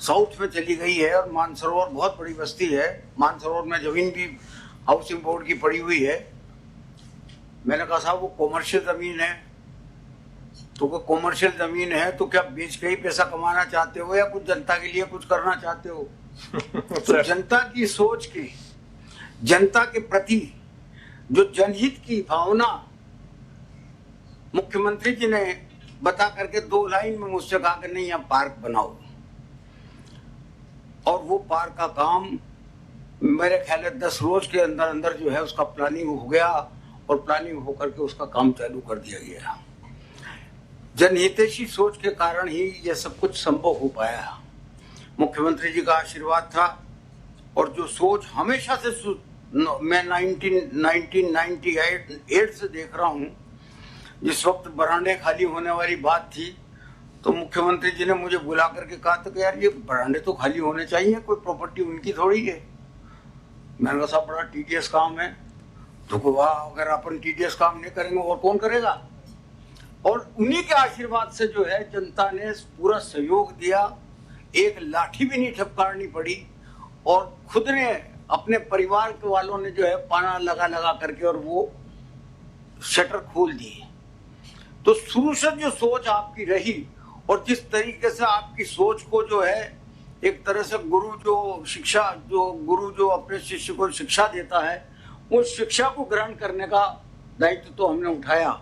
South में चली गई है और मानसरोवर बहुत बड़ी बस्ती है, मानसरोवर में जमीन भी हाउसिंग बोर्ड की पड़ी हुई है। मैंने कहा साहब वो कॉमर्शियल जमीन है, तो वो कॉमर्शियल जमीन है तो क्या बेच के ही पैसा कमाना चाहते हो या कुछ जनता के लिए कुछ करना चाहते हो? तो जनता की सोच की, जनता के प्रति जो जनहित की भावना मुख्यमंत्री जी ने बता करके 2 लाइन में मुझसे कहा कि नहीं यहाँ पार्क बनाओ, और वो पार्क का काम मेरे ख्याल है 10 रोज के अंदर अंदर जो है उसका प्लानिंग हो गया और प्लानिंग होकर के उसका काम चालू कर दिया गया। जनहितैषी सोच के कारण ही यह सब कुछ संभव हो पाया। मुख्यमंत्री जी का आशीर्वाद था और जो सोच हमेशा से मैं 1998 से देख रहा हूँ, जिस वक्त बरांडे खाली होने वाली बात थी तो मुख्यमंत्री जी ने मुझे बुला करके कहा था कि यार ये बरांडे तो खाली होने चाहिए, कोई प्रॉपर्टी उनकी थोड़ी है। मैंने कहा साहब बड़ा टीडीएस काम है। तो वाह, अगर अपन टीडीएस काम नहीं करेंगे और कौन करेगा? और उन्हीं के आशीर्वाद से जो है जनता ने पूरा सहयोग दिया, एक लाठी भी नहीं ठपकारनी पड़ी और खुद ने अपने परिवार के वालों ने जो है पाना लगा लगा करके और वो शटर खोल दिए। तो शुरू से जो सोच आपकी रही और जिस तरीके से आपकी सोच को जो है एक तरह से गुरु जो अपने शिष्य को शिक्षा देता है, उस शिक्षा को ग्रहण करने का दायित्व तो हमने उठाया।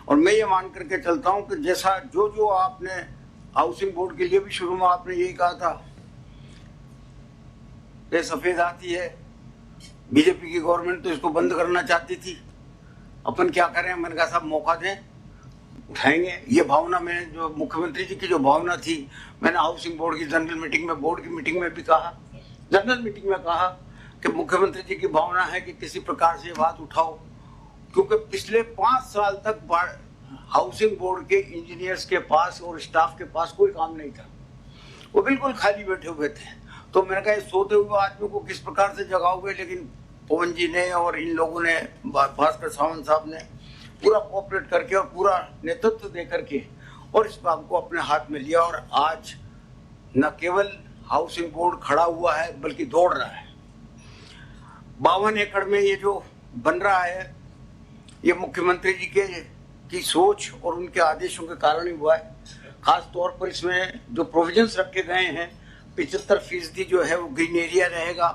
और मैं ये मान करके चलता हूँ कि जैसा जो आपने हाउसिंग बोर्ड के लिए भी शुरू में आपने यही कहा था कि सफेद हाथी है, बीजेपी की गवर्नमेंट तो इसको बंद करना चाहती थी, अपन क्या करें? मैंने कहा साहब मौका दें, उठाएंगे। ये भावना में जो मुख्यमंत्री जी की जो भावना थी, मैंने हाउसिंग बोर्ड की जनरल मीटिंग में, बोर्ड की मीटिंग में भी कहा, जनरल मीटिंग में कहा कि मुख्यमंत्री जी की भावना है कि किसी प्रकार से बात उठाओ, क्योंकि पिछले 5 साल तक हाउसिंग बोर्ड के इंजीनियर्स के पास और स्टाफ के पास कोई काम नहीं था, वो बिल्कुल खाली बैठे हुए थे। तो मैंने कहा सोते हुए आदमी को किस प्रकार से जगाओगे? लेकिन पवन जी ने और इन लोगों ने, भास्कर सावंत साहब ने पूरा कोऑपरेट करके और पूरा नेतृत्व दे करके और इस काम को अपने हाथ में लिया और आज न केवल हाउसिंग बोर्ड खड़ा हुआ है बल्कि दौड़ रहा है। 52 एकड़ में ये जो बन रहा है, ये मुख्यमंत्री जी की सोच और उनके आदेशों के कारण ही हुआ है। खास तौर पर इसमें जो प्रोविजंस रखे गए हैं, 75% जो है वो ग्रीन एरिया रहेगा,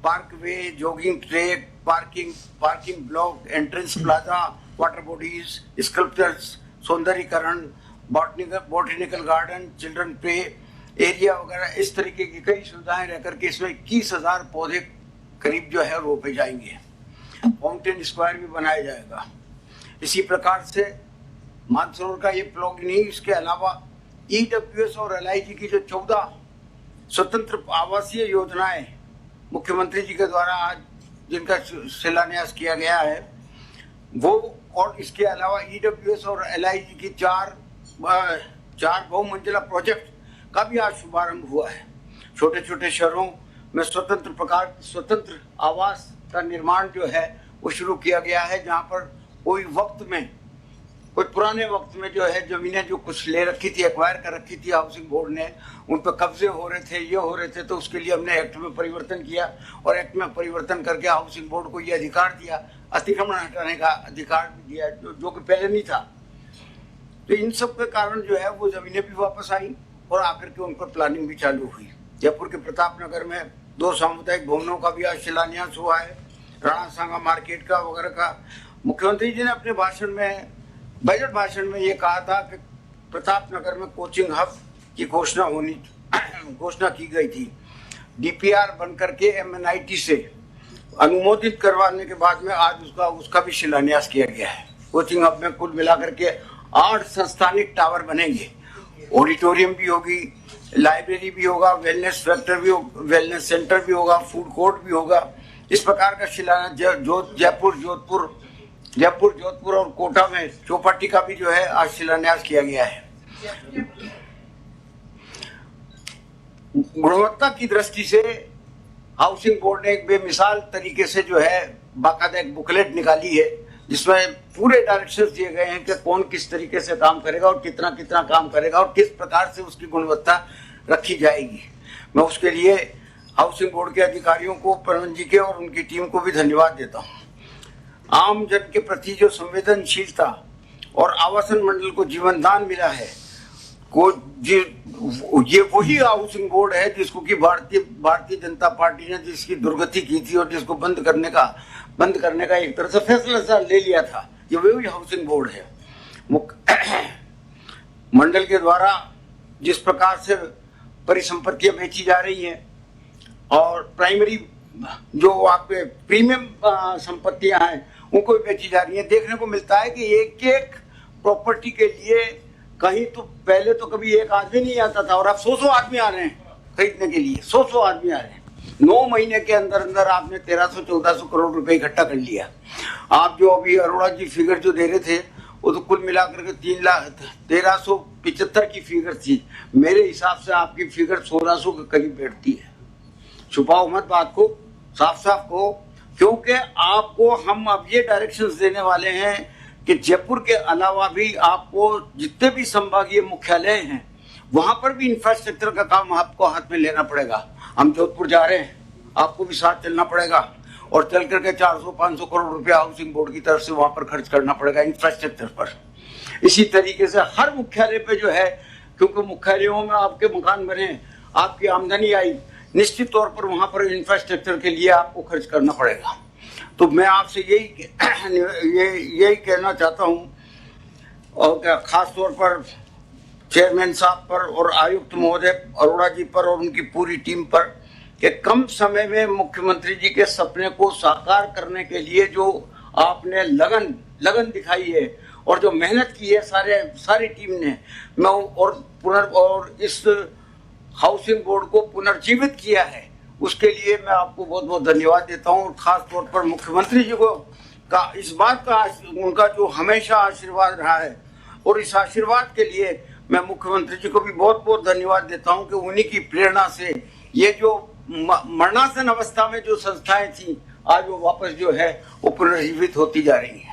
parkway, jogging track, parking block, entrance plaza, water bodies, sculptures, सौंदर्यीकरण, botanical garden, children play area वगैरह, इस तरीके की कई सुविधाएं रह करके इसमें 21,000 पौधे करीब जो है रोपे जाएंगे। फाउंटेन स्क्वायर भी बनाया जाएगा। इसी प्रकार से मानसरोवर का ये प्लॉट नहीं, इसके अलावा ईडब्ल्यूएस और एलआईजी की जो 14 स्वतंत्र आवासीय योजनाएं मुख्यमंत्री जी के द्वारा आज जिनका शिलान्यास किया गया है वो, और इसके अलावा ईडब्ल्यूएस और एलआईजी की 4 बहुमंजिला प्रोजेक्ट का भी आज शुभारंभ हुआ है। छोटे छोटे शहरों में स्वतंत्र आवास का निर्माण जो है वो शुरू किया गया है, जहाँ पर कोई पुराने वक्त में जो है जमीनें जो कुछ ले रखी थी, एक्वायर कर रखी थी हाउसिंग बोर्ड ने, उन पर कब्जे हो रहे थे, ये हो रहे थे, तो उसके लिए हमने एक्ट में परिवर्तन किया और एक्ट में परिवर्तन करके हाउसिंग बोर्ड को ये अधिकार दिया, अतिक्रमण हटाने का अधिकार भी दिया, जो कि पहले नहीं था। तो इन सब के कारण जो है वो जमीनें भी वापस आई और आकर के उन पर प्लानिंग भी चालू हुई। जयपुर के प्रताप नगर में 2 सामुदायिक भवनों का भी आज शिलान्यास हुआ है, राणा सांगा मार्केट का वगैरह का। मुख्यमंत्री जी ने अपने बजट भाषण में ये कहा था कि प्रताप नगर में कोचिंग हब की घोषणा की गई थी। डीपीआर बनकर के एमएनआईटी से अनुमोदित करवाने के बाद में आज उसका भी शिलान्यास किया गया है। कोचिंग हब में कुल मिलाकर के 8 संस्थानिक टावर बनेंगे, ऑडिटोरियम भी होगी, लाइब्रेरी भी होगा, वेलनेस सेंटर भी होगा, फूड कोर्ट भी होगा। इस प्रकार का शिलान्यास जयपुर, जोधपुर और कोटा में चौपाटी का भी जो है आज शिलान्यास किया गया है। गुणवत्ता की दृष्टि से हाउसिंग बोर्ड ने एक बेमिसाल तरीके से जो है बाकायदा एक बुकलेट निकाली है, जिसमें पूरे डायरेक्शंस दिए गए हैं कि कौन किस तरीके से काम करेगा और कितना काम करेगा और किस प्रकार से उसकी गुणवत्ता रखी जाएगी। मैं उसके लिए हाउसिंग बोर्ड के अधिकारियों को, परवन जी के और उनकी टीम को भी धन्यवाद देता हूँ। आम जन के प्रति जो संवेदनशीलता और आवासन मंडल को जीवन दान मिला है, ये वही हाउसिंग बोर्ड है जिसको कि भारतीय जनता पार्टी ने जिसकी दुर्गति की थी और जिसको बंद करने का एक तरह से फैसला ले लिया था। ये वही हाउसिंग बोर्ड है। मंडल के द्वारा जिस प्रकार से परिसंपत्तियां बेची जा रही हैं और प्राइमरी जो आपके प्रीमियम संपत्तियां हैं उनको भी बेची जा रही हैं, देखने को मिलता है कि एक एक प्रॉपर्टी के लिए कहीं तो पहले तो कभी एक आदमी नहीं आता था और अब 100 आदमी आ रहे हैं खरीदने के लिए। 100 आदमी आ रहे हैं। 9 महीने के अंदर अंदर आपने 1300-1400 करोड़ रुपए इकट्ठा कर लिया। आप जो अभी अरोड़ा जी फिगर जो दे रहे थे वो तो कुल मिलाकर के 1375 की फिगर थी। मेरे हिसाब से आपकी फिगर 1600 के करीब बैठती है। छुपाओ मत बात को, साफ साफ को, क्योंकि आपको हम अब ये डायरेक्शंस देने वाले हैं कि जयपुर के अलावा भी आपको जितने भी संभागीय मुख्यालय हैं वहां पर भी इंफ्रास्ट्रक्चर का काम आपको हाथ में लेना पड़ेगा। हम जोधपुर जा रहे हैं, आपको भी साथ चलना पड़ेगा और चल करके 400-500 करोड़ रुपया हाउसिंग बोर्ड की तरफ से वहां पर खर्च करना पड़ेगा इंफ्रास्ट्रक्चर पर। इसी तरीके से हर मुख्यालय पे जो है, क्योंकि मुख्यालयों में आपके मकान बने, आपकी आमदनी आई, निश्चित तौर पर वहां पर इंफ्रास्ट्रक्चर के लिए आपको खर्च करना पड़ेगा। तो मैं आपसे यही कहना चाहता हूं और खास तौर पर चेयरमैन साहब पर और आयुक्त महोदय अरोड़ा जी पर और उनकी पूरी टीम पर कि कम समय में मुख्यमंत्री जी के सपने को साकार करने के लिए जो आपने लगन दिखाई है और जो मेहनत की है सारी टीम ने, मैं और इस हाउसिंग बोर्ड को पुनर्जीवित किया है, उसके लिए मैं आपको बहुत बहुत धन्यवाद देता हूं। और खास तौर पर मुख्यमंत्री जी को का इस बात का उनका जो हमेशा आशीर्वाद रहा है और इस आशीर्वाद के लिए मैं मुख्यमंत्री जी को भी बहुत बहुत धन्यवाद देता हूं कि उन्हीं की प्रेरणा से ये जो मरणासन अवस्था में जो संस्थाएं थी आज वो वापस जो है वो पुनर्जीवित होती जा रही हैं।